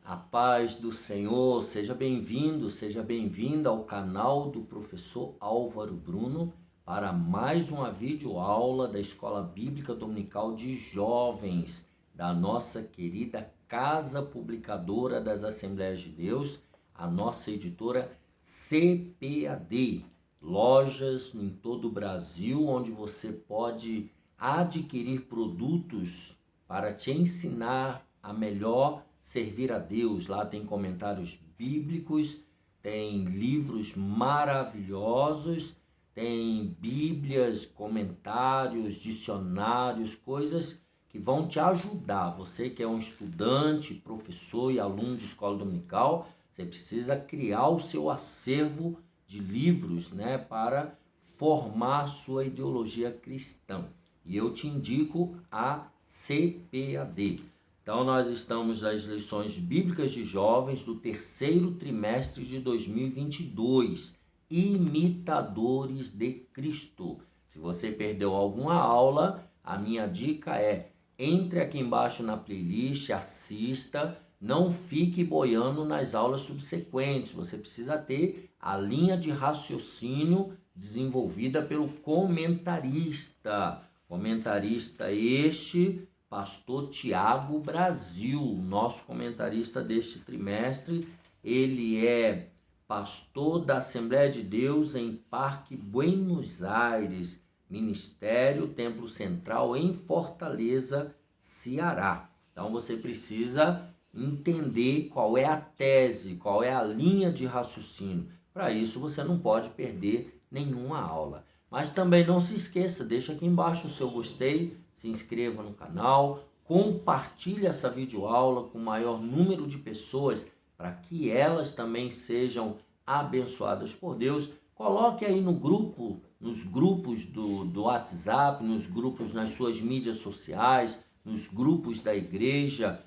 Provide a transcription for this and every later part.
A paz do Senhor, seja bem-vindo, seja bem-vinda ao canal do professor Álvaro Bruno para mais uma videoaula da Escola Bíblica Dominical de Jovens da nossa querida Casa Publicadora das Assembleias de Deus, a nossa editora CPAD. Lojas em todo o Brasil onde você pode adquirir produtos para te ensinar a melhor servir a Deus. Lá tem comentários bíblicos, tem livros maravilhosos, tem bíblias, comentários, dicionários, coisas que vão te ajudar. Você que é um estudante, professor e aluno de escola dominical, você precisa criar o seu acervo de livros, para formar sua ideologia cristã. E eu te indico a CPAD. Então, nós estamos nas lições bíblicas de jovens do terceiro trimestre de 2022, Imitadores de Cristo. Se você perdeu alguma aula, a minha dica é, entre aqui embaixo na playlist, assista, não fique boiando nas aulas subsequentes. Você precisa ter a linha de raciocínio desenvolvida pelo comentarista. Comentarista este, Pastor Tiago Brasil, nosso comentarista deste trimestre. Ele é pastor da Assembleia de Deus em Parque Buenos Aires, Ministério Templo Central em Fortaleza, Ceará. Então você precisa entender qual é a tese, qual é a linha de raciocínio. Para isso você não pode perder nenhuma aula. Mas também não se esqueça, deixa aqui embaixo o seu gostei, se inscreva no canal, compartilhe essa videoaula com o maior número de pessoas para que elas também sejam abençoadas por Deus. Coloque aí no grupo, nos grupos do WhatsApp, nos grupos nas suas mídias sociais, nos grupos da igreja.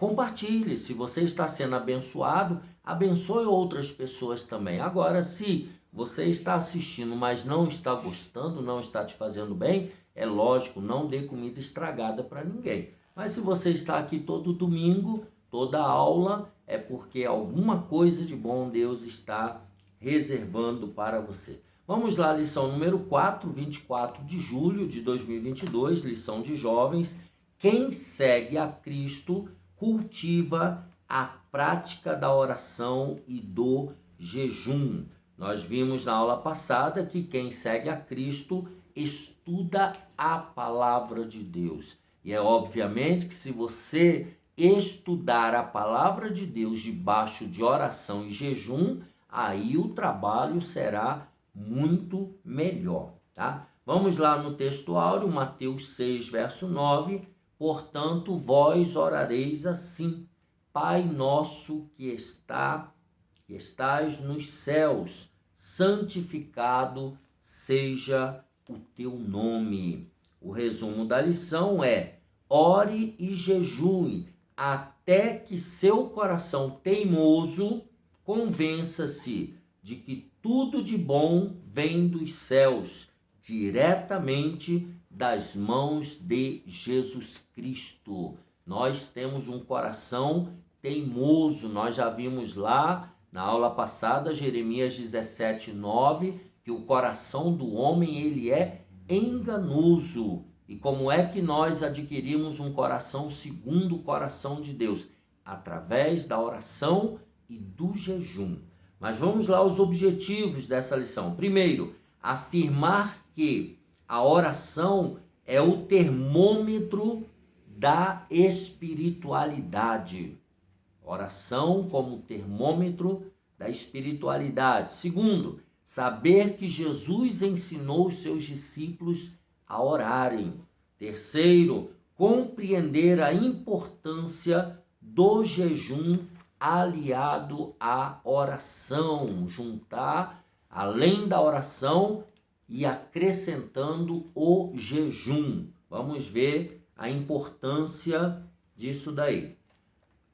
Compartilhe, se você está sendo abençoado, abençoe outras pessoas também. Agora, se você está assistindo, mas não está gostando, não está te fazendo bem, é lógico, não dê comida estragada para ninguém. Mas se você está aqui todo domingo, toda aula, é porque alguma coisa de bom Deus está reservando para você. Vamos lá, lição número 4, 24 de julho de 2022, lição de jovens. Quem segue a Cristo cultiva a prática da oração e do jejum. Nós vimos na aula passada que quem segue a Cristo estuda a palavra de Deus. E é obviamente que se você estudar a palavra de Deus debaixo de oração e jejum, aí o trabalho será muito melhor, tá? Vamos lá no texto áureo, Mateus 6, verso 9. Portanto, vós orareis assim: Pai nosso que estás nos céus, santificado seja o teu nome. O resumo da lição é: ore e jejue até que seu coração teimoso convença-se de que tudo de bom vem dos céus, diretamente das mãos de Jesus Cristo. Nós temos um coração teimoso. Nós já vimos lá na aula passada, Jeremias 17, 9, que o coração do homem ele é enganoso. E como é que nós adquirimos um coração segundo o coração de Deus? Através da oração e do jejum. Mas vamos lá aos objetivos dessa lição. Primeiro, afirmar que a oração é o termômetro da espiritualidade. Oração como termômetro da espiritualidade. Segundo, saber que Jesus ensinou os seus discípulos a orarem. Terceiro, compreender a importância do jejum aliado à oração. Juntar, além da oração, e acrescentando o jejum. Vamos ver a importância disso daí.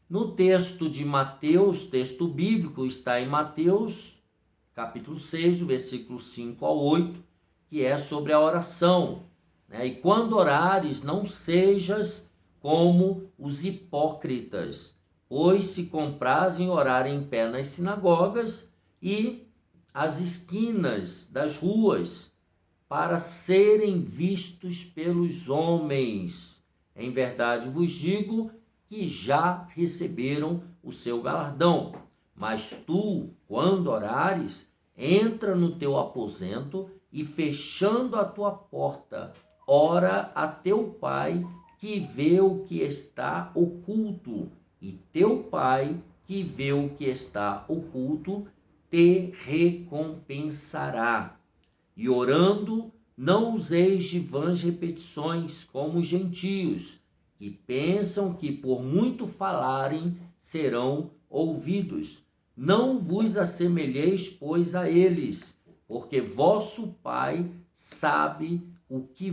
No texto de Mateus, texto bíblico, está em Mateus, capítulo 6, versículo 5 ao 8, que é sobre a oração. E quando orares, não sejas como os hipócritas, pois se comprazem orar em pé nas sinagogas e às esquinas das ruas, para serem vistos pelos homens. Em verdade vos digo que já receberam o seu galardão. Mas tu, quando orares, entra no teu aposento e, fechando a tua porta, ora a teu pai que vê o que está oculto, e teu pai que vê o que está oculto te recompensará. E orando, não useis de vãs repetições, como os gentios, que pensam que por muito falarem serão ouvidos. Não vos assemelheis, pois, a eles, porque vosso Pai sabe o que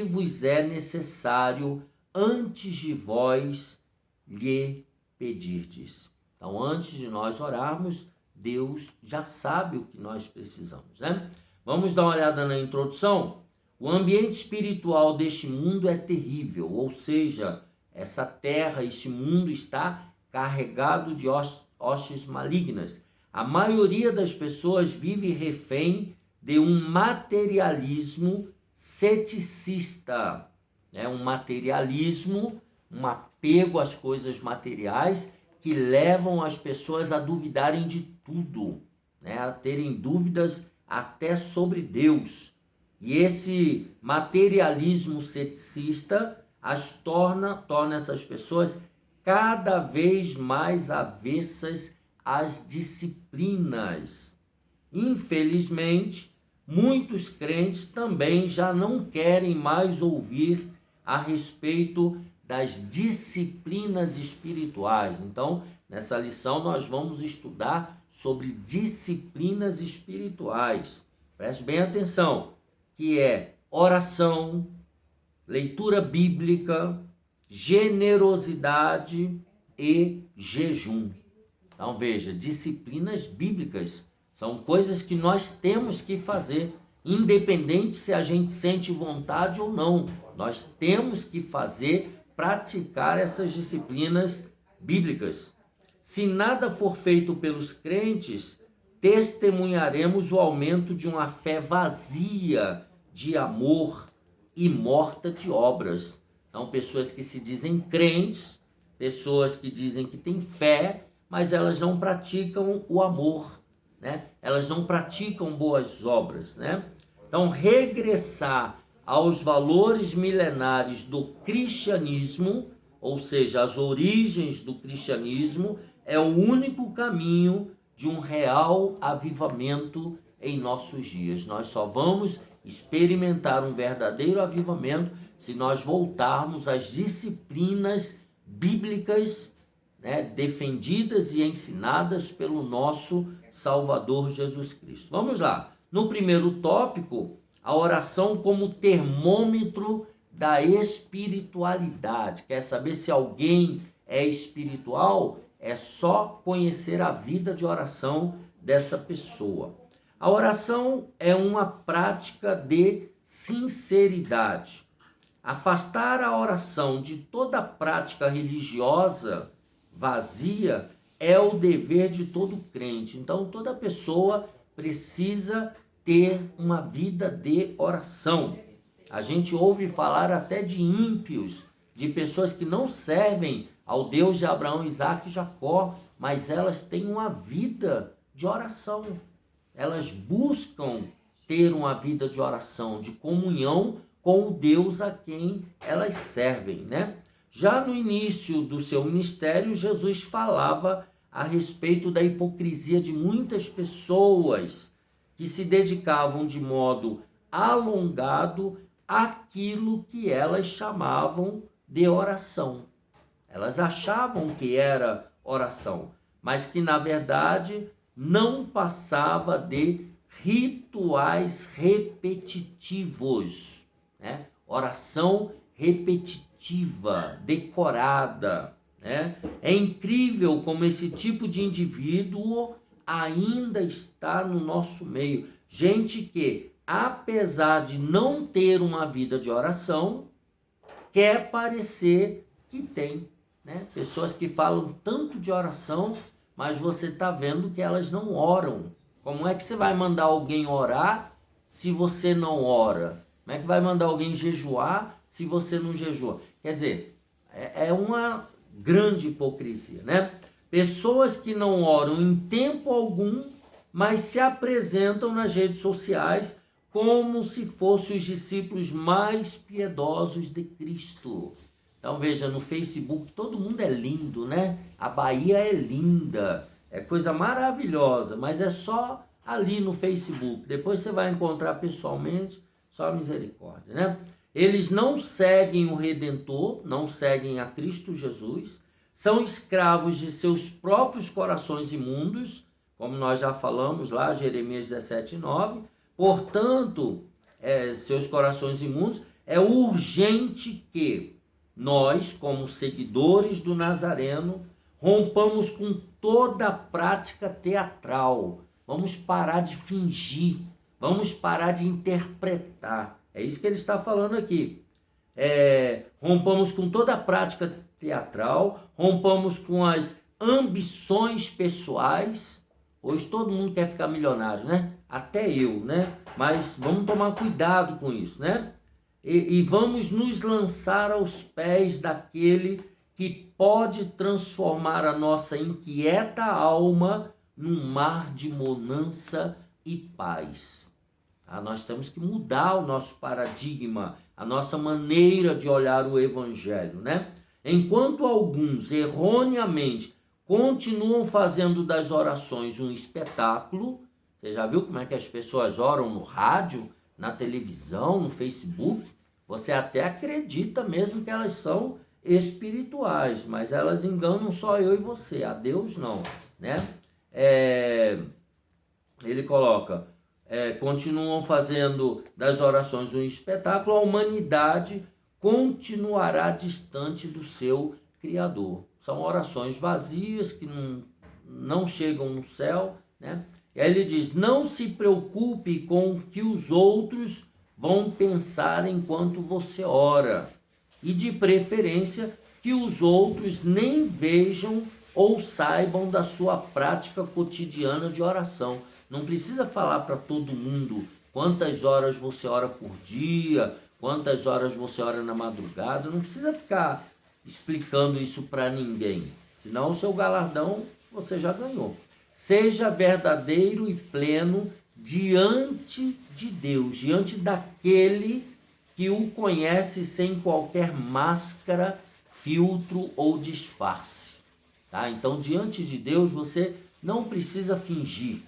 vos é necessário antes de vós lhe pedirdes. Então, antes de nós orarmos, Deus já sabe o que nós precisamos, né? Vamos dar uma olhada na introdução? O ambiente espiritual deste mundo é terrível, ou seja, essa terra, este mundo está carregado de hostes malignas. A maioria das pessoas vive refém de um materialismo ceticista, um materialismo, um apego às coisas materiais que levam as pessoas a duvidarem de tudo, a terem dúvidas até sobre Deus. E esse materialismo ceticista torna essas pessoas cada vez mais avessas às disciplinas. Infelizmente, muitos crentes também já não querem mais ouvir a respeito das disciplinas espirituais. Então, nessa lição nós vamos estudar sobre disciplinas espirituais. Preste bem atenção, que é oração, leitura bíblica, generosidade e jejum. Então veja, disciplinas bíblicas são coisas que nós temos que fazer, independente se a gente sente vontade ou não. Nós temos que fazer, praticar essas disciplinas bíblicas. Se nada for feito pelos crentes, testemunharemos o aumento de uma fé vazia de amor e morta de obras. Então, pessoas que se dizem crentes, pessoas que dizem que têm fé, mas elas não praticam o amor, Elas não praticam boas obras, Então, regressar aos valores milenares do cristianismo, ou seja, as origens do cristianismo, é o único caminho de um real avivamento em nossos dias. Nós só vamos experimentar um verdadeiro avivamento se nós voltarmos às disciplinas bíblicas, defendidas e ensinadas pelo nosso Salvador Jesus Cristo. Vamos lá. No primeiro tópico, a oração como termômetro da espiritualidade. Quer saber se alguém é espiritual? É só conhecer a vida de oração dessa pessoa. A oração é uma prática de sinceridade. Afastar a oração de toda prática religiosa vazia é o dever de todo crente. Então, toda pessoa precisa ter uma vida de oração. A gente ouve falar até de ímpios, de pessoas que não servem ao Deus de Abraão, Isaque e Jacó, mas elas têm uma vida de oração. Elas buscam ter uma vida de oração, de comunhão com o Deus a quem elas servem, Já no início do seu ministério, Jesus falava a respeito da hipocrisia de muitas pessoas que se dedicavam de modo alongado àquilo que elas chamavam de oração. Elas achavam que era oração, mas que na verdade não passava de rituais repetitivos, Oração repetitiva, decorada, É incrível como esse tipo de indivíduo ainda está no nosso meio. Gente que, apesar de não ter uma vida de oração, quer parecer que tem, né? Pessoas que falam tanto de oração, mas você está vendo que elas não oram. Como é que você vai mandar alguém orar se você não ora? Como é que vai mandar alguém jejuar se você não jejua? Quer dizer, é uma grande hipocrisia, né? Pessoas que não oram em tempo algum, mas se apresentam nas redes sociais como se fossem os discípulos mais piedosos de Cristo. Então veja, no Facebook todo mundo é lindo, né? A Bahia é linda, é coisa maravilhosa, mas é só ali no Facebook. Depois você vai encontrar pessoalmente, só misericórdia, né? Eles não seguem o Redentor, não seguem a Cristo Jesus, são escravos de seus próprios corações imundos, como nós já falamos lá, Jeremias 17:9. Portanto, seus corações imundos, é urgente que nós, como seguidores do Nazareno, rompamos com toda a prática teatral. Vamos parar de fingir, vamos parar de interpretar. É isso que ele está falando aqui. Rompamos com toda a prática teatral, rompamos com as ambições pessoais. Hoje todo mundo quer ficar milionário, né? Até eu, né? Mas vamos tomar cuidado com isso, né? E vamos nos lançar aos pés daquele que pode transformar a nossa inquieta alma num mar de bonança e paz. Tá? Nós temos que mudar o nosso paradigma, a nossa maneira de olhar o Evangelho, né? Enquanto alguns erroneamente continuam fazendo das orações um espetáculo, você já viu como é que as pessoas oram no rádio, na televisão, no Facebook? Você até acredita mesmo que elas são espirituais, mas elas enganam só eu e você, a Deus não, né? Ele coloca, continuam fazendo das orações um espetáculo, a humanidade continuará distante do seu Criador. São orações vazias que não chegam no céu, né? E aí ele diz, não se preocupe com o que os outros vão pensar enquanto você ora. E de preferência que os outros nem vejam ou saibam da sua prática cotidiana de oração. Não precisa falar para todo mundo quantas horas você ora por dia, quantas horas você ora na madrugada. Não precisa ficar explicando isso para ninguém. Senão o seu galardão você já ganhou. Seja verdadeiro e pleno diante de Deus, diante daquele que o conhece sem qualquer máscara, filtro ou disfarce. Tá? Então, diante de Deus, você não precisa fingir.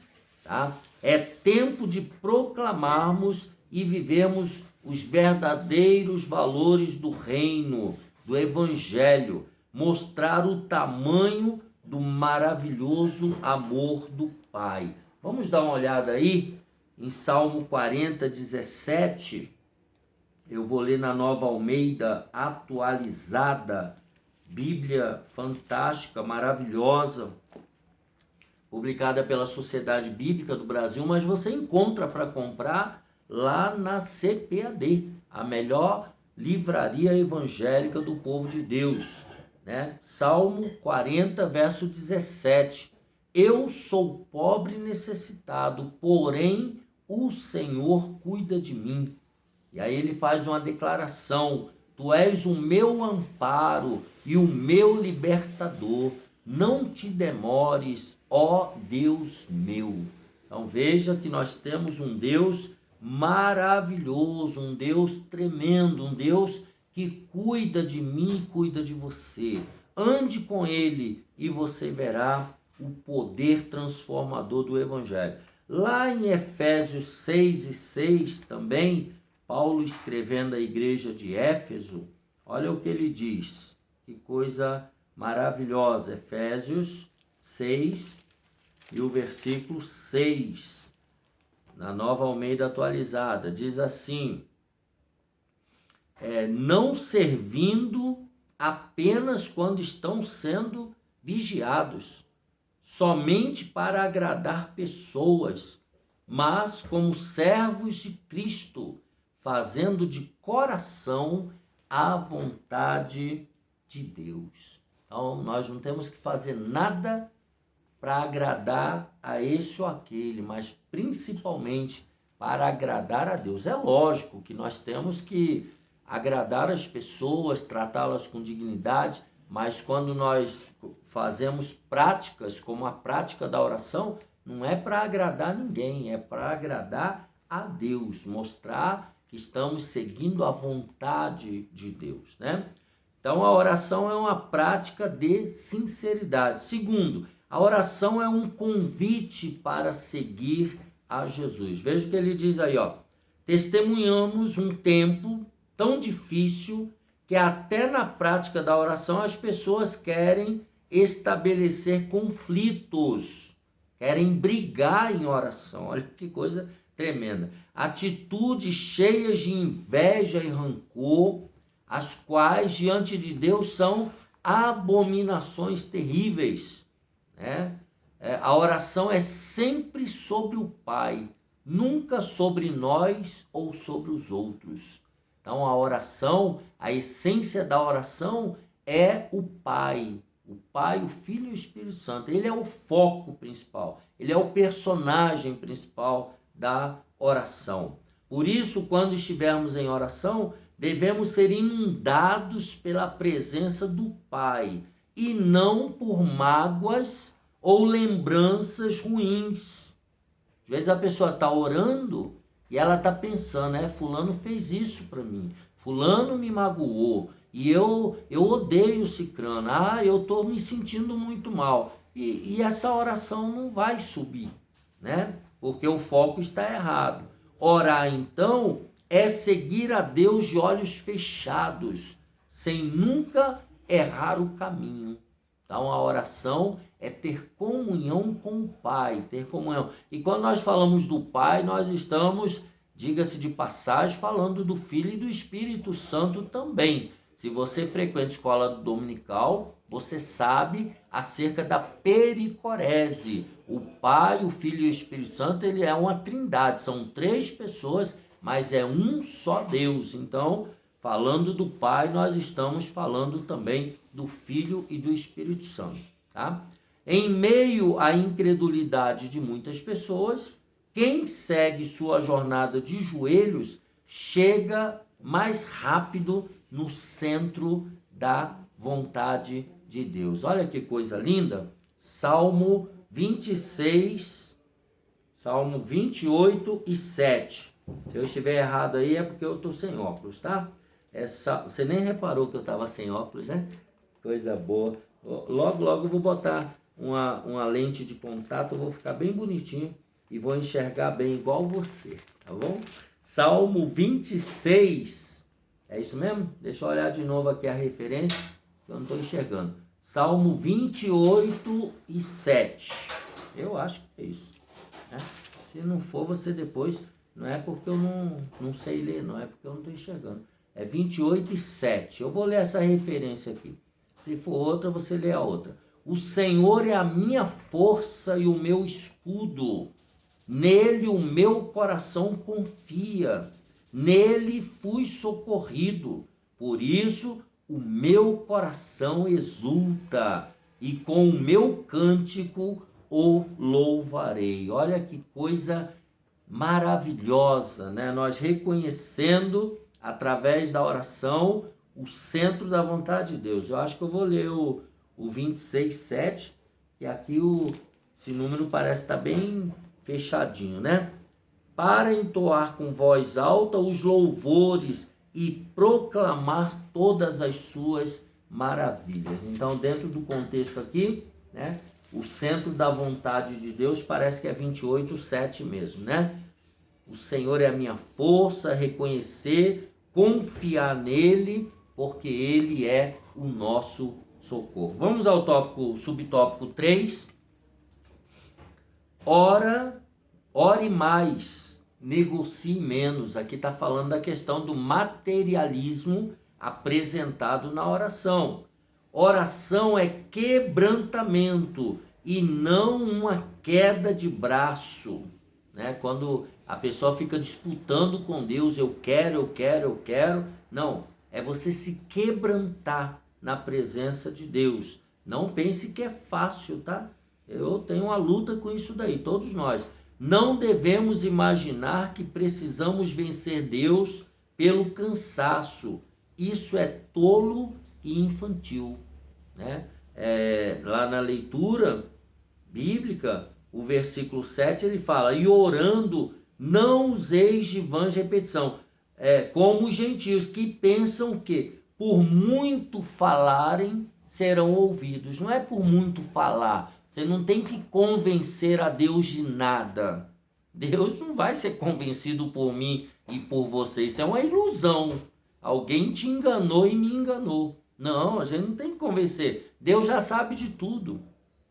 Tá? É tempo de proclamarmos e vivemos os verdadeiros valores do reino, do Evangelho, mostrar o tamanho do maravilhoso amor do Pai. Vamos dar uma olhada aí em Salmo 40, 17. Eu vou ler na Nova Almeida atualizada, Bíblia fantástica, maravilhosa, publicada pela Sociedade Bíblica do Brasil, mas você encontra para comprar lá na CPAD, a melhor livraria evangélica do povo de Deus, né? Salmo 40, verso 17. Eu sou pobre e necessitado, porém o Senhor cuida de mim. E aí ele faz uma declaração, tu és o meu amparo e o meu libertador, não te demores, ó Deus meu. Então veja que nós temos um Deus maravilhoso, um Deus tremendo, um Deus que cuida de mim e cuida de você. Ande com ele e você verá o poder transformador do Evangelho. Lá em Efésios 6:6 também, Paulo escrevendo à igreja de Éfeso, olha o que ele diz, que coisa maravilhosa, Efésios 6 e o versículo 6, na Nova Almeida atualizada, diz assim, não servindo apenas quando estão sendo vigiados, somente para agradar pessoas, mas como servos de Cristo, fazendo de coração a vontade de Deus. Então, nós não temos que fazer nada para agradar a esse ou aquele, mas principalmente para agradar a Deus. É lógico que nós temos que agradar as pessoas, tratá-las com dignidade, mas quando nós fazemos práticas como a prática da oração, não é para agradar ninguém, é para agradar a Deus, mostrar que estamos seguindo a vontade de Deus, né? Então a oração é uma prática de sinceridade. Segundo, a oração é um convite para seguir a Jesus. Veja o que ele diz aí, ó. Testemunhamos um tempo tão difícil que até na prática da oração as pessoas querem estabelecer conflitos, querem brigar em oração. Olha que coisa tremenda. Atitudes cheias de inveja e rancor, as quais diante de Deus são abominações terríveis, né? A oração é sempre sobre o Pai, nunca sobre nós ou sobre os outros. Então a oração, a essência da oração é o Pai, o Filho e o Espírito Santo. Ele é o foco principal, ele é o personagem principal da oração. Por isso, quando estivermos em oração, devemos ser inundados pela presença do Pai e não por mágoas ou lembranças ruins. Às vezes a pessoa está orando e ela está pensando, fulano fez isso para mim, fulano me magoou e eu odeio cicrano, eu estou me sentindo muito mal. E essa oração não vai subir, né? Porque o foco está errado. Orar, então, é seguir a Deus de olhos fechados, sem nunca errar o caminho. Então, a oração é ter comunhão com o Pai, ter comunhão. E quando nós falamos do Pai, nós estamos, diga-se de passagem, falando do Filho e do Espírito Santo também. Se você frequenta escola dominical, você sabe acerca da pericorese. O Pai, o Filho e o Espírito Santo, ele é uma trindade, são 3 pessoas, mas é um só Deus. Então, falando do Pai, nós estamos falando também do Filho e do Espírito Santo, tá? Em meio à incredulidade de muitas pessoas, quem segue sua jornada de joelhos chega mais rápido no centro da vontade de Deus. Olha que coisa linda. Salmo 26, Salmo 28 e 7. Se eu estiver errado aí é porque eu estou sem óculos, tá? Você nem reparou que eu estava sem óculos, né? Coisa boa. Logo eu vou botar uma lente de contato, eu vou ficar bem bonitinho e vou enxergar bem igual você, tá bom? Salmo 26, é isso mesmo? Deixa eu olhar de novo aqui a referência, que eu não estou enxergando. Salmo 28 e 7. Eu acho que é isso, né? Se não for, você depois, não é porque eu não sei ler, não é porque eu não estou enxergando. É 28 e 7. Eu vou ler essa referência aqui. Se for outra, você lê a outra. O Senhor é a minha força e o meu escudo. Nele o meu coração confia. Nele fui socorrido. Por isso o meu coração exulta. E com o meu cântico o louvarei. Olha que coisa maravilhosa, né? Nós reconhecendo através da oração o centro da vontade de Deus. Eu acho que eu vou ler o 26:7, e aqui esse número parece estar bem fechadinho, né? Para entoar com voz alta os louvores e proclamar todas as suas maravilhas. Então, dentro do contexto aqui, né, o centro da vontade de Deus parece que é 28:7 mesmo, né? O Senhor é a minha força, reconhecer, confiar nele, porque ele é o nosso socorro. Vamos ao subtópico 3. Ore mais, negocie menos. Aqui está falando da questão do materialismo apresentado na oração. Oração é quebrantamento e não uma queda de braço, né? Quando a pessoa fica disputando com Deus, eu quero. Não, é você se quebrantar na presença de Deus. Não pense que é fácil, tá? Eu tenho uma luta com isso daí, todos nós. Não devemos imaginar que precisamos vencer Deus pelo cansaço. Isso é tolo e infantil, né? Lá na leitura bíblica, o versículo 7, ele fala: e orando, não useis de vãs repetição, como os gentios que pensam que por muito falarem serão ouvidos. Não é por muito falar. Você não tem que convencer a Deus de nada. Deus não vai ser convencido por mim e por você. Isso é uma ilusão. Alguém te enganou e me enganou. Não, a gente não tem que convencer. Deus já sabe de tudo,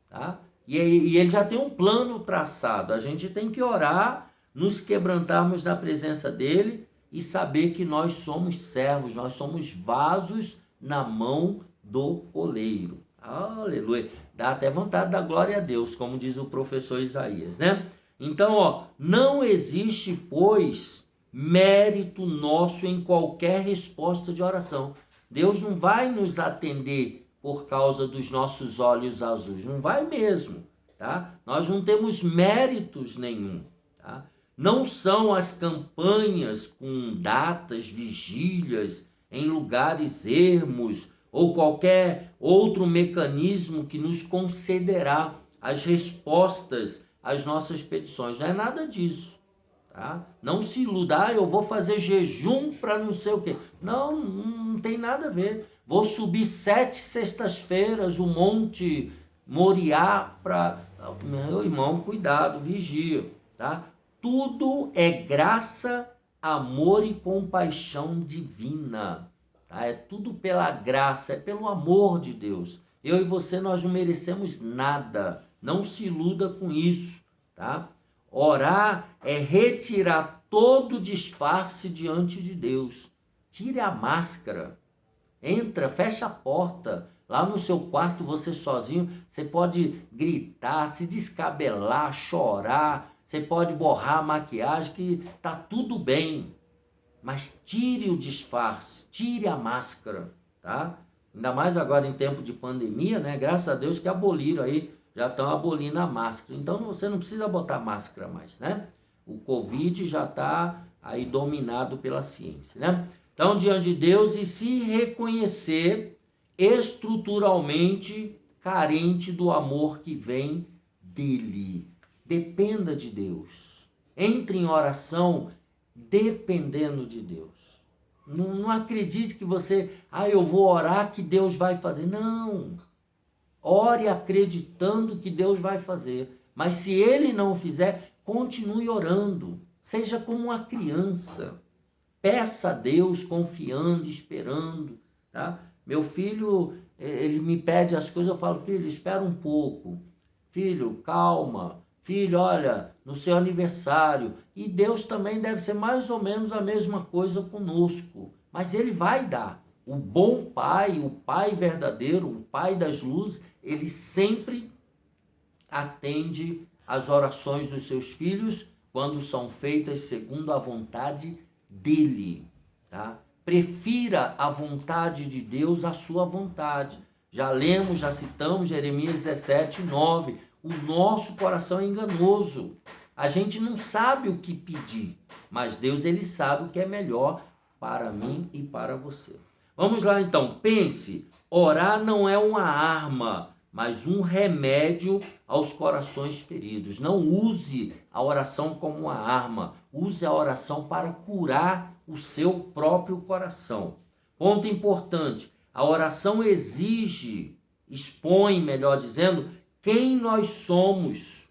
tá? E ele já tem um plano traçado. A gente tem que orar, nos quebrantarmos na presença dele e saber que nós somos servos, nós somos vasos na mão do oleiro. Aleluia. Dá até vontade de dar glória a Deus, como diz o professor Isaías, né? Então, não existe, pois, mérito nosso em qualquer resposta de oração. Deus não vai nos atender por causa dos nossos olhos azuis. Não vai mesmo, tá? Nós não temos méritos nenhum, tá? Não são as campanhas com datas, vigílias, em lugares ermos, ou qualquer outro mecanismo que nos concederá as respostas às nossas petições. Não é nada disso, tá? Não se iluda, eu vou fazer jejum para não sei o quê. Não, não tem nada a ver. Vou subir 7 sextas-feiras o Monte Moriá para... Meu irmão, cuidado, vigia, tá? Tudo é graça, amor e compaixão divina. Tá? É tudo pela graça, é pelo amor de Deus. Eu e você, nós não merecemos nada. Não se iluda com isso, tá? Orar é retirar todo disfarce diante de Deus. Tire a máscara. Entra, fecha a porta. Lá no seu quarto, você sozinho, você pode gritar, se descabelar, chorar. Você pode borrar a maquiagem, que tá tudo bem. Mas tire o disfarce, tire a máscara, tá? Ainda mais agora em tempo de pandemia, né? Graças a Deus que aboliram aí, já estão abolindo a máscara. Então você não precisa botar máscara mais, né? O Covid já está aí dominado pela ciência, né? Então, diante de Deus, e se reconhecer estruturalmente carente do amor que vem dele. Dependa de Deus. Entre em oração dependendo de Deus. Não acredite que você, eu vou orar que Deus vai fazer. Não. Ore acreditando que Deus vai fazer. Mas se ele não fizer, continue orando. Seja como uma criança. Peça a Deus confiando, esperando, tá? Meu filho, ele me pede as coisas, eu falo: filho, espera um pouco. Filho, calma. Filho, olha, no seu aniversário. E Deus também deve ser mais ou menos a mesma coisa conosco. Mas ele vai dar. O bom pai, o pai verdadeiro, o pai das luzes, ele sempre atende às orações dos seus filhos quando são feitas segundo a vontade dele, tá? Prefira a vontade de Deus à sua vontade. Já lemos, já citamos Jeremias 17:9. O nosso coração é enganoso. A gente não sabe o que pedir, mas Deus, ele sabe o que é melhor para mim e para você. Vamos lá então, pense, orar não é uma arma, mas um remédio aos corações feridos. Não use a oração como uma arma, use a oração para curar o seu próprio coração. Ponto importante, a oração expõe, melhor dizendo, quem nós somos,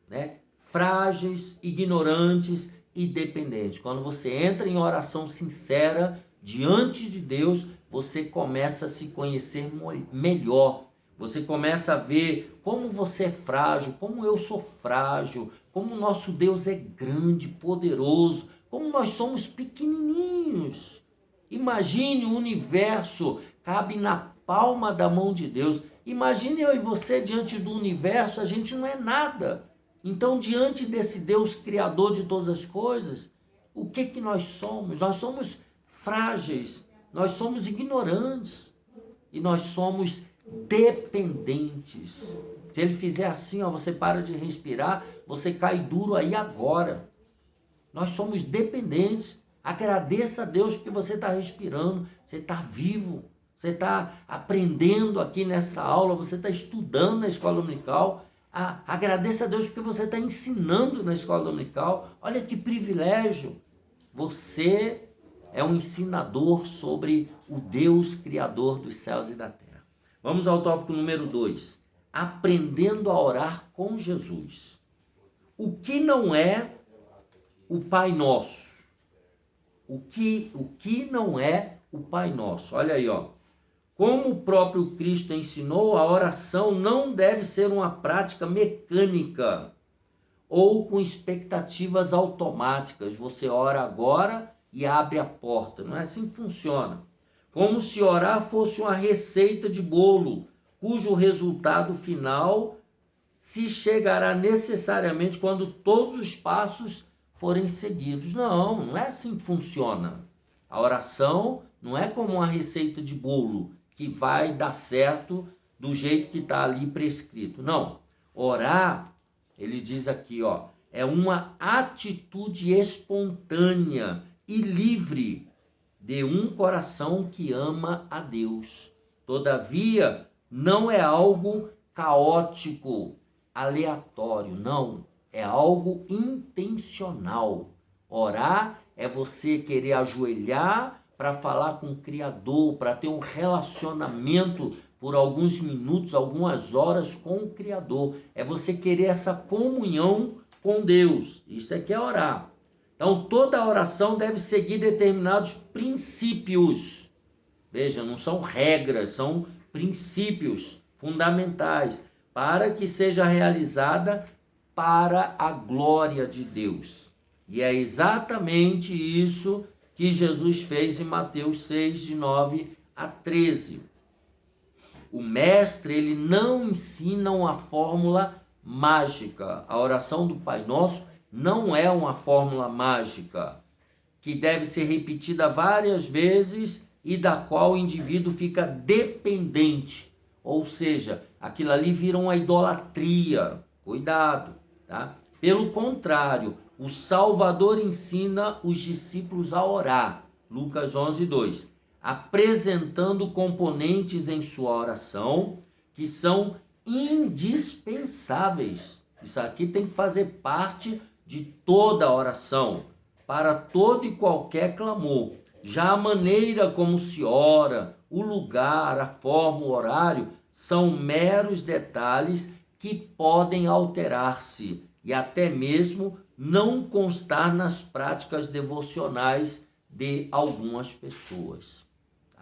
né? Frágeis, ignorantes e dependentes. Quando você entra em oração sincera diante de Deus, você começa a se conhecer melhor. Você começa a ver como você é frágil, como eu sou frágil, como o nosso Deus é grande, poderoso, como nós somos pequenininhos. Imagine o universo, cabe na palma da mão de Deus. Imagine eu e você diante do universo, a gente não é nada. Então, diante desse Deus criador de todas as coisas, o que nós somos? Nós somos frágeis, nós somos ignorantes e nós somos dependentes. Se ele fizer assim, ó, você para de respirar, você cai duro aí agora. Nós somos dependentes. Agradeça a Deus porque você está respirando, você está vivo, você está aprendendo aqui nessa aula, você está estudando na escola dominical. Agradeça a Deus porque você está ensinando na escola dominical. Olha que privilégio. Você é um ensinador sobre o Deus Criador dos céus e da terra. Vamos ao tópico número 2. Aprendendo a orar com Jesus. O que não é o Pai Nosso? O que não é o Pai Nosso? Olha aí, ó. Como o próprio Cristo ensinou, a oração não deve ser uma prática mecânica ou com expectativas automáticas. Você ora agora e abre a porta. Não é assim que funciona. Como se orar fosse uma receita de bolo, cujo resultado final se chegará necessariamente quando todos os passos forem seguidos. Não é assim que funciona. A oração não é como uma receita de bolo que vai dar certo do jeito que está ali prescrito. Não. Orar, ele diz aqui, ó, é uma atitude espontânea e livre de um coração que ama a Deus. Todavia, não é algo caótico, aleatório, não. É algo intencional. Orar é você querer ajoelhar para falar com o Criador, para ter um relacionamento por alguns minutos, algumas horas com o Criador. É você querer essa comunhão com Deus. Isso é que é orar. Então, toda oração deve seguir determinados princípios. Veja, não são regras, são princípios fundamentais para que seja realizada para a glória de Deus. E é exatamente isso que Jesus fez em Mateus 6, de 9 a 13. O mestre, ele não ensina uma fórmula mágica. A oração do Pai Nosso não é uma fórmula mágica que deve ser repetida várias vezes e da qual o indivíduo fica dependente. Ou seja, aquilo ali vira uma idolatria. Cuidado, tá? Pelo contrário, o Salvador ensina os discípulos a orar. Lucas 11, 2. Apresentando componentes em sua oração que são indispensáveis. Isso aqui tem que fazer parte de toda a oração, para todo e qualquer clamor. Já a maneira como se ora, o lugar, a forma, o horário, são meros detalhes que podem alterar-se e até mesmo não constar nas práticas devocionais de algumas pessoas.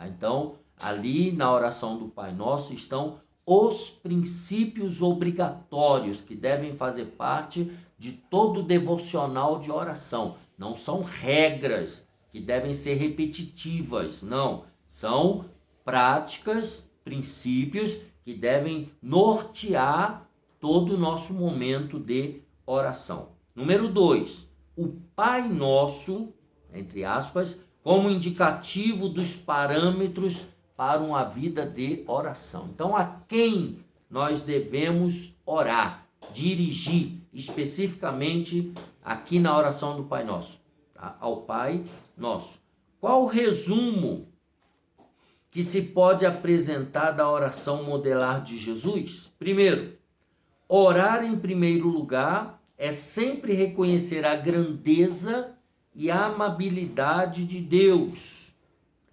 Então, ali na oração do Pai Nosso estão os princípios obrigatórios que devem fazer parte de todo devocional de oração. Não são regras que devem ser repetitivas, não. São práticas, princípios que devem nortear todo o nosso momento de oração. Número 2, o Pai Nosso, entre aspas, como indicativo dos parâmetros para uma vida de oração. Então, a quem nós devemos orar, dirigir, especificamente aqui na oração do Pai Nosso, tá? Ao Pai Nosso. Qual o resumo que se pode apresentar da oração modelar de Jesus? Primeiro, orar em primeiro lugar é sempre reconhecer a grandeza e a amabilidade de Deus,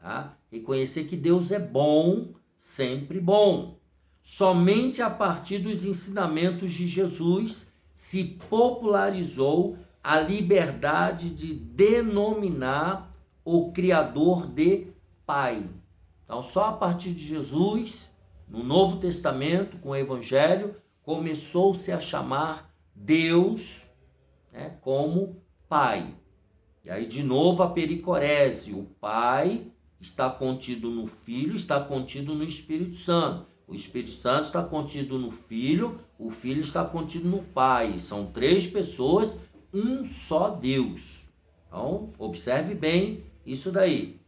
tá? Reconhecer que Deus é bom, sempre bom. Somente a partir dos ensinamentos de Jesus se popularizou a liberdade de denominar o Criador de Pai. Então, só a partir de Jesus, no Novo Testamento, com o Evangelho, começou-se a chamar Deus, né, como Pai. E aí, de novo, a pericorese. O Pai está contido no Filho, está contido no Espírito Santo. O Espírito Santo está contido no Filho, o Filho está contido no Pai. São três pessoas, um só Deus. Então, observe bem isso daí.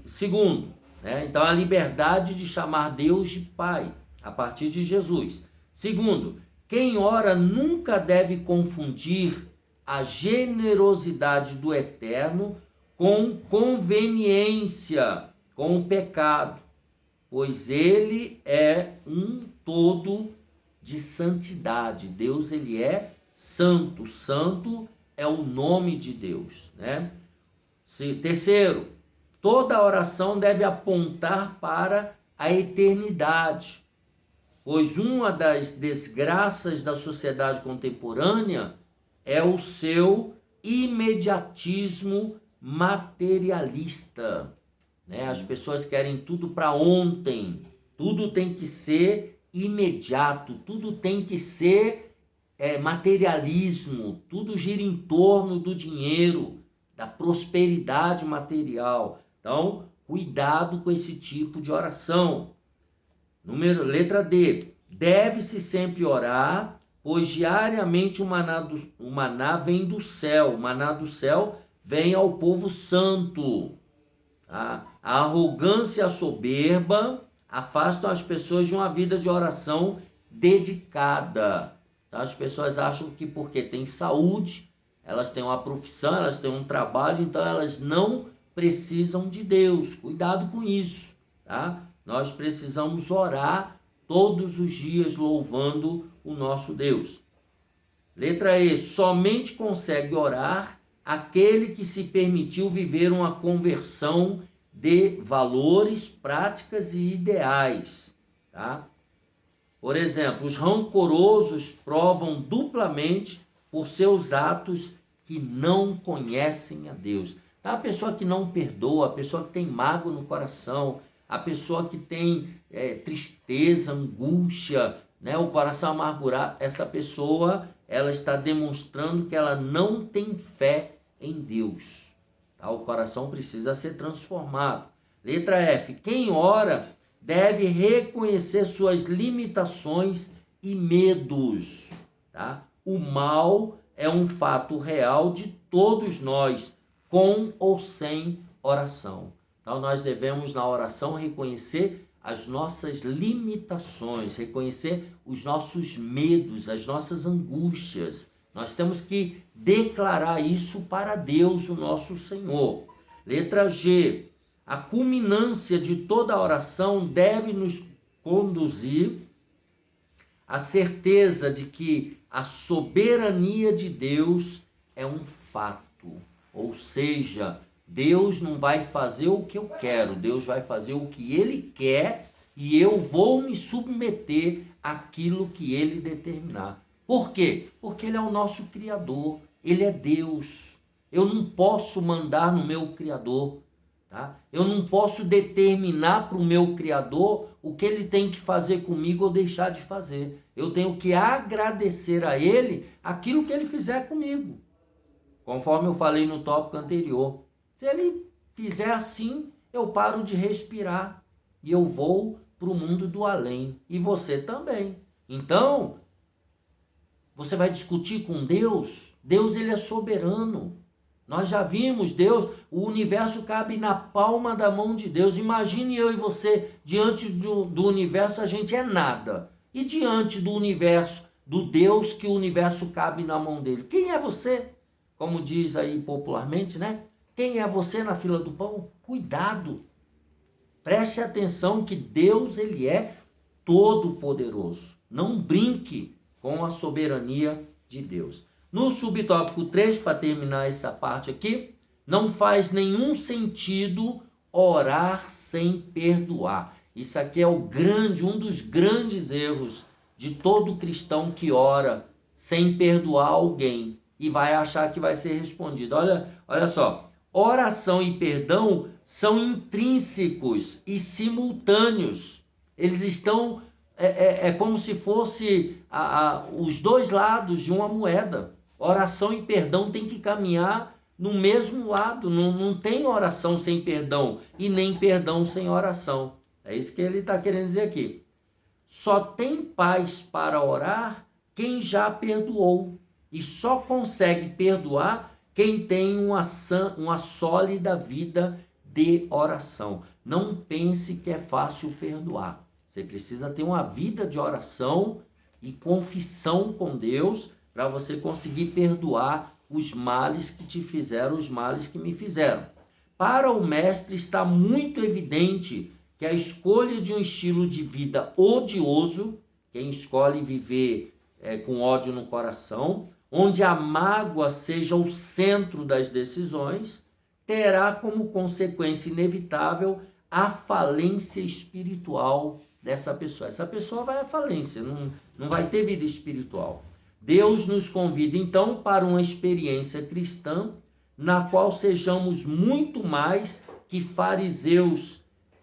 Segundo, né? Então, a liberdade de chamar Deus de Pai, a partir de Jesus. Segundo, quem ora nunca deve confundir a generosidade do Eterno com conveniência, com o pecado, pois ele é um todo de santidade. Deus, ele é santo. Santo é o nome de Deus, né? Terceiro, toda oração deve apontar para a eternidade, pois uma das desgraças da sociedade contemporânea é o seu imediatismo materialista, né? As pessoas querem tudo para ontem, tudo tem que ser imediato, tudo tem que ser materialismo, tudo gira em torno do dinheiro, da prosperidade material. Então, cuidado com esse tipo de oração. Letra D. Deve-se sempre orar, pois diariamente o maná vem do céu. O maná do céu vem ao povo santo. Tá? A arrogância e a soberba afastam as pessoas de uma vida de oração dedicada. Tá? As pessoas acham que porque têm saúde, elas têm uma profissão, elas têm um trabalho, então elas não precisam de Deus. Cuidado com isso, tá? Nós precisamos orar todos os dias louvando o nosso Deus. Letra E. Somente consegue orar aquele que se permitiu viver uma conversão de valores, práticas e ideais, tá? Por exemplo, os rancorosos provam duplamente por seus atos que não conhecem a Deus. A pessoa que não perdoa, a pessoa que tem mágoa no coração, a pessoa que tem tristeza, angústia, né, o coração amargurado, essa pessoa, ela está demonstrando que ela não tem fé em Deus. Tá? O coração precisa ser transformado. Letra F. Quem ora deve reconhecer suas limitações e medos. Tá? O mal é um fato real de todos nós, com ou sem oração. Então, nós devemos, na oração, reconhecer as nossas limitações, reconhecer os nossos medos, as nossas angústias. Nós temos que declarar isso para Deus, o nosso Senhor. Letra G. A culminância de toda oração deve nos conduzir à certeza de que a soberania de Deus é um fato. Ou seja, Deus não vai fazer o que eu quero, Deus vai fazer o que Ele quer e eu vou me submeter àquilo que Ele determinar. Por quê? Porque Ele é o nosso Criador, Ele é Deus. Eu não posso mandar no meu Criador, tá? Eu não posso determinar para o meu Criador o que Ele tem que fazer comigo ou deixar de fazer. Eu tenho que agradecer a Ele aquilo que Ele fizer comigo. Conforme eu falei no tópico anterior, se Ele fizer assim, eu paro de respirar e eu vou para o mundo do além. E você também. Então, você vai discutir com Deus? Deus, Ele é soberano. Nós já vimos Deus, o universo cabe na palma da mão de Deus. Imagine eu e você, diante do universo, a gente é nada. E diante do universo, do Deus, que o universo cabe na mão dele. Quem é você? Como diz aí popularmente, né? Quem é você na fila do pão? Cuidado. Preste atenção que Deus, Ele é todo-poderoso. Não brinque com a soberania de Deus. No subtópico 3, para terminar essa parte aqui, não faz nenhum sentido orar sem perdoar. Isso aqui é um dos grandes erros de todo cristão que ora sem perdoar alguém e vai achar que vai ser respondido. Olha só, oração e perdão são intrínsecos e simultâneos. Eles estão, como se fosse os dois lados de uma moeda. Oração e perdão tem que caminhar no mesmo lado. Não tem oração sem perdão e nem perdão sem oração. É isso que ele está querendo dizer aqui. Só tem paz para orar quem já perdoou. E só consegue perdoar quem tem uma sólida vida de oração. não pense que é fácil perdoar. Você precisa ter uma vida de oração e confissão com Deus para você conseguir perdoar os males que te fizeram, os males que me fizeram. Para o mestre está muito evidente que a escolha de um estilo de vida odioso, quem escolhe viver com ódio no coração, onde a mágoa seja o centro das decisões, terá como consequência inevitável a falência espiritual dessa pessoa. Essa pessoa vai à falência, não vai ter vida espiritual. Deus nos convida, então, para uma experiência cristã na qual sejamos muito mais que fariseus,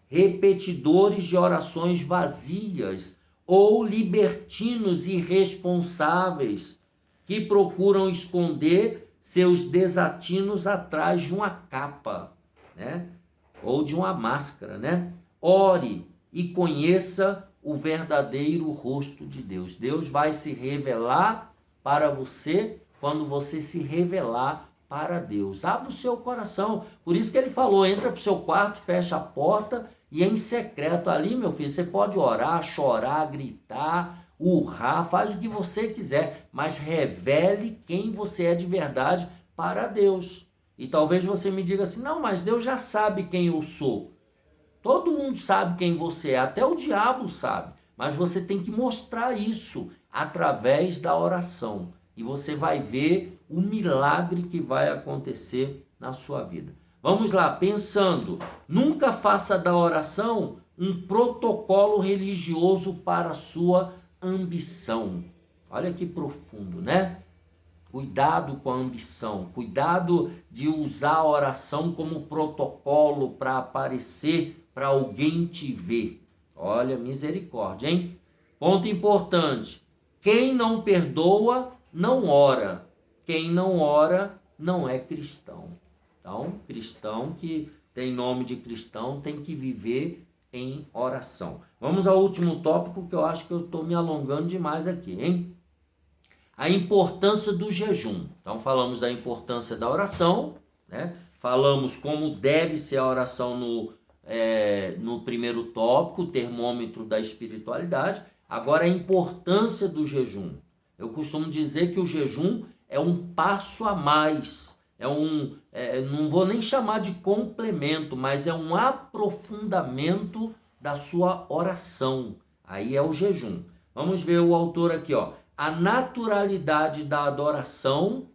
repetidores de orações vazias ou libertinos irresponsáveis que procuram esconder seus desatinos atrás de uma capa, né? Ou de uma máscara, né? Ore e conheça o verdadeiro rosto de Deus. Deus vai se revelar para você quando você se revelar para Deus. Abra o seu coração. Por isso que ele falou, entra para o seu quarto, fecha a porta e em secreto ali, meu filho, você pode orar, chorar, gritar, urrar, faz o que você quiser, mas revele quem você é de verdade para Deus. E talvez você me diga assim, não, mas Deus já sabe quem eu sou. Todo mundo sabe quem você é, até o diabo sabe. Mas você tem que mostrar isso através da oração. E você vai ver o milagre que vai acontecer na sua vida. Vamos lá, pensando. Nunca faça da oração um protocolo religioso para a sua ambição. Olha que profundo, né? Cuidado com a ambição. Cuidado de usar a oração como protocolo para aparecer, para alguém te ver. Olha, misericórdia, hein? Ponto importante. Quem não perdoa, não ora. Quem não ora, não é cristão. Então, cristão que tem nome de cristão tem que viver em oração. Vamos ao último tópico, que eu acho que eu estou me alongando demais aqui, hein? A importância do jejum. Então, falamos da importância da oração, né? Falamos como deve ser a oração no primeiro tópico, o termômetro da espiritualidade. Agora, a importância do jejum. Eu costumo dizer que o jejum é um passo a mais. Não vou nem chamar de complemento, mas é um aprofundamento da sua oração. Aí é o jejum. Vamos ver o autor aqui, ó. A naturalidade da adoração,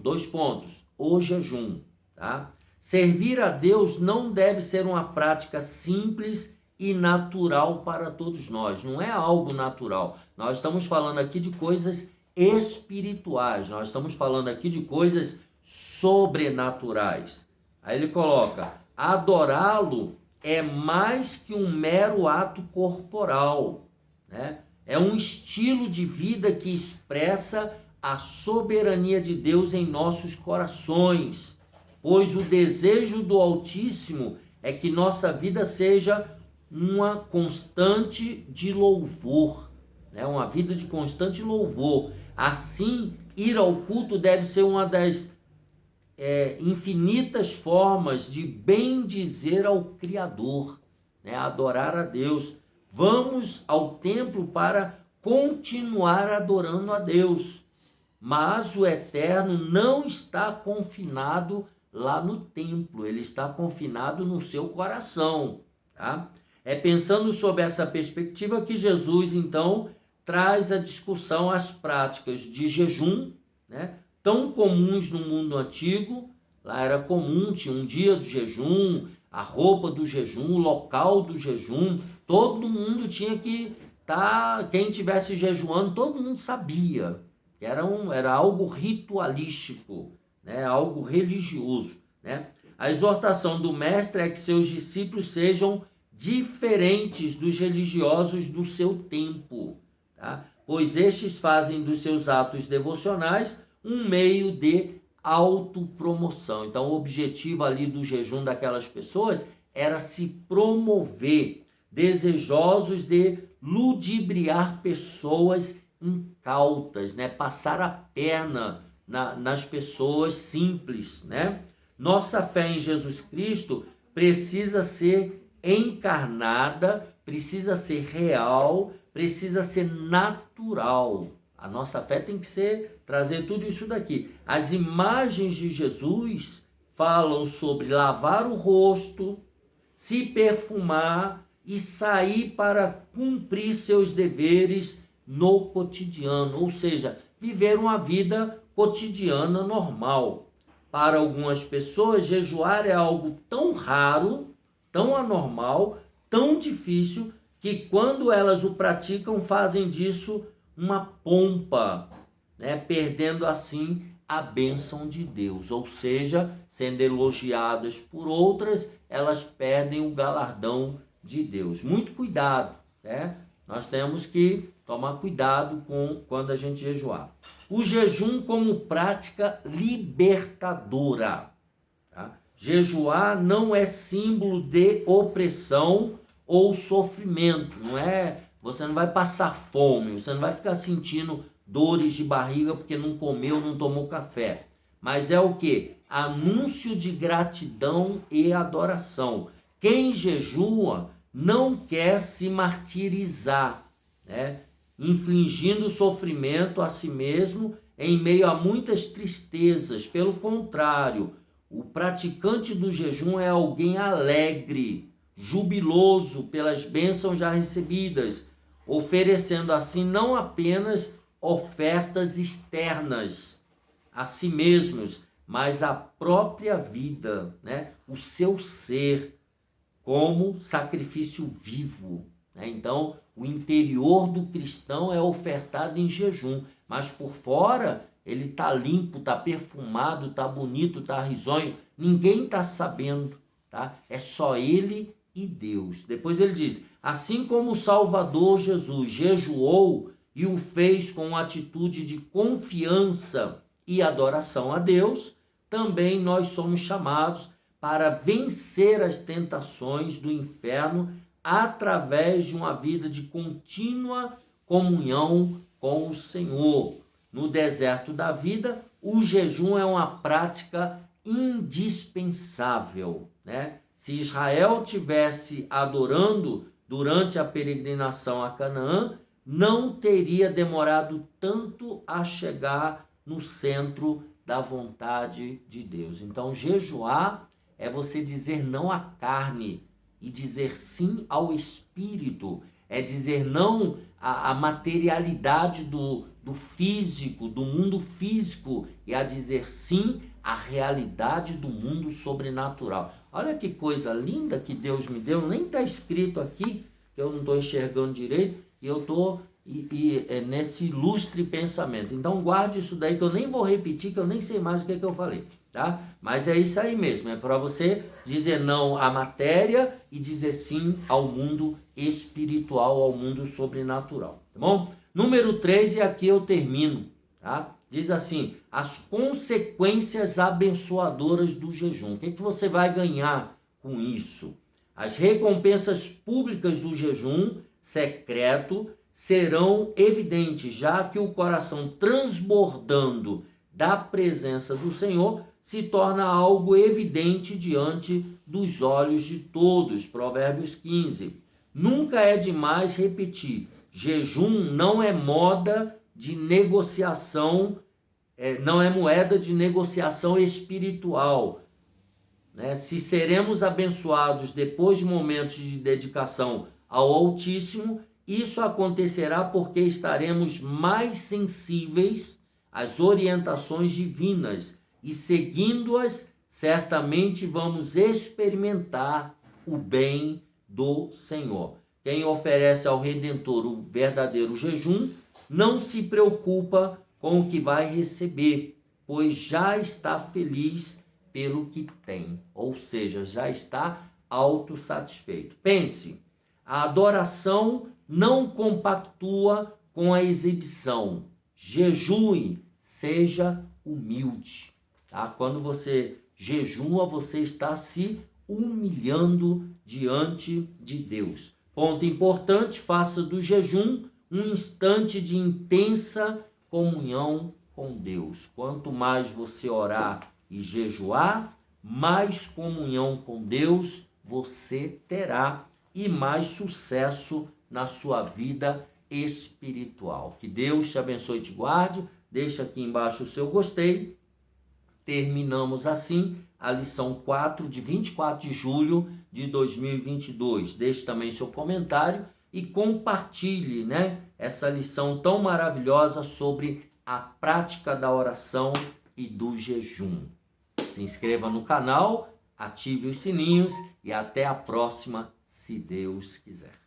dois pontos, o jejum, tá? Servir a Deus não deve ser uma prática simples e natural para todos nós. Não é algo natural. Nós estamos falando aqui de coisas espirituais. Nós estamos falando aqui de coisas sobrenaturais. Aí ele coloca: adorá-lo é mais que um mero ato corporal, né? É um estilo de vida que expressa a soberania de Deus em nossos corações, pois o desejo do Altíssimo é que nossa vida seja uma constante de louvor, né? Uma vida de constante louvor. Assim, ir ao culto deve ser uma das infinitas formas de bendizer ao Criador, né? Adorar a Deus. Vamos ao templo para continuar adorando a Deus, mas o Eterno não está confinado lá no templo, ele está confinado no seu coração, tá? É pensando sob essa perspectiva que Jesus, então, traz a discussão as práticas de jejum, né? Tão comuns no mundo antigo. Lá era comum, tinha um dia do jejum, a roupa do jejum, o local do jejum, todo mundo tinha que estar, quem estivesse jejuando, todo mundo sabia. Era algo ritualístico, né? Algo religioso, né? A exortação do mestre é que seus discípulos sejam diferentes dos religiosos do seu tempo, tá? Pois estes fazem dos seus atos devocionais um meio de autopromoção. Então, o objetivo ali do jejum daquelas pessoas era se promover, desejosos de ludibriar pessoas incautas, né? Passar a perna nas pessoas simples, né? Nossa fé em Jesus Cristo precisa ser encarnada, precisa ser real, precisa ser natural. A nossa fé tem que trazer tudo isso daqui. As imagens de Jesus falam sobre lavar o rosto, se perfumar e sair para cumprir seus deveres no cotidiano, ou seja, viver uma vida cotidiana normal. Para algumas pessoas, jejuar é algo tão raro, tão anormal, tão difícil, que quando elas o praticam, fazem disso uma pompa, né? Perdendo assim a bênção de Deus, ou seja, sendo elogiadas por outras, elas perdem o galardão de Deus. Muito cuidado, né? Nós temos que tomar cuidado quando a gente jejuar. O jejum como prática libertadora. Tá? Jejuar não é símbolo de opressão ou sofrimento, não é? Você não vai passar fome, você não vai ficar sentindo dores de barriga porque não comeu, não tomou café. Mas é o quê? Anúncio de gratidão e adoração. Quem jejua não quer se martirizar, né? Infligindo sofrimento a si mesmo em meio a muitas tristezas. Pelo contrário, o praticante do jejum é alguém alegre, jubiloso pelas bênçãos já recebidas, oferecendo assim não apenas ofertas externas a si mesmos, mas a própria vida, né? O seu ser como sacrifício vivo, né? Então, o interior do cristão é ofertado em jejum, mas por fora ele está limpo, está perfumado, está bonito, está risonho. Ninguém está sabendo, tá? É só ele e Deus. Depois ele diz, assim como o Salvador Jesus jejuou e o fez com uma atitude de confiança e adoração a Deus, também nós somos chamados para vencer as tentações do inferno através de uma vida de contínua comunhão com o Senhor. No deserto da vida, o jejum é uma prática indispensável, né? Se Israel tivesse adorando durante a peregrinação a Canaã, não teria demorado tanto a chegar no centro da vontade de Deus. Então, jejuar é você dizer não à carne e dizer sim ao espírito. É dizer não à materialidade do físico, do mundo físico, e a dizer sim à realidade do mundo sobrenatural. Olha que coisa linda que Deus me deu, nem está escrito aqui, que eu não estou enxergando direito, e eu estou nesse ilustre pensamento. Então guarde isso daí, que eu nem vou repetir, que eu nem sei mais o que eu falei, tá? Mas é isso aí mesmo, é para você dizer não à matéria e dizer sim ao mundo espiritual, ao mundo sobrenatural, tá bom? Número 3, e aqui eu termino, tá? Diz assim, as consequências abençoadoras do jejum. O que você vai ganhar com isso? As recompensas públicas do jejum secreto serão evidentes, já que o coração transbordando da presença do Senhor se torna algo evidente diante dos olhos de todos. Provérbios 15. Nunca é demais repetir, jejum não é moda de negociação, não é moeda de negociação espiritual, né? Se seremos abençoados depois de momentos de dedicação ao Altíssimo, isso acontecerá porque estaremos mais sensíveis às orientações divinas e, seguindo-as, certamente vamos experimentar o bem do Senhor. Quem oferece ao Redentor o verdadeiro jejum não se preocupa com o que vai receber, pois já está feliz pelo que tem, ou seja, já está autossatisfeito. Pense, a adoração não compactua com a exibição. Jejue, seja humilde. Tá? Quando você jejua, você está se humilhando diante de Deus. Ponto importante, faça do jejum um instante de intensa comunhão com Deus. Quanto mais você orar e jejuar, mais comunhão com Deus você terá e mais sucesso na sua vida espiritual. Que Deus te abençoe e te guarde. Deixa aqui embaixo o seu gostei. Terminamos assim a lição 4 de 24 de julho de 2022. Deixe também seu comentário e compartilhe, essa lição tão maravilhosa sobre a prática da oração e do jejum. Se inscreva no canal, ative os sininhos e até a próxima, se Deus quiser.